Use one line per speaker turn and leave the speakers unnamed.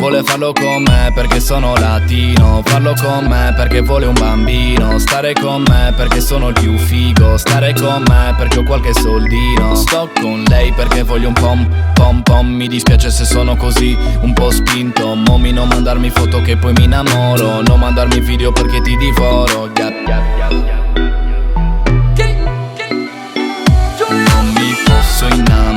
Vuole farlo con me perché sono latino, farlo con me perché vuole un bambino, stare con me perché sono il più figo, stare con me perché ho qualche soldino. Sto con lei perché voglio un pom pom pom. Mi dispiace se sono così un po' spinto. Momi, non mandarmi foto che poi mi innamoro, non mandarmi video perché ti divoro. Non mi posso innamorare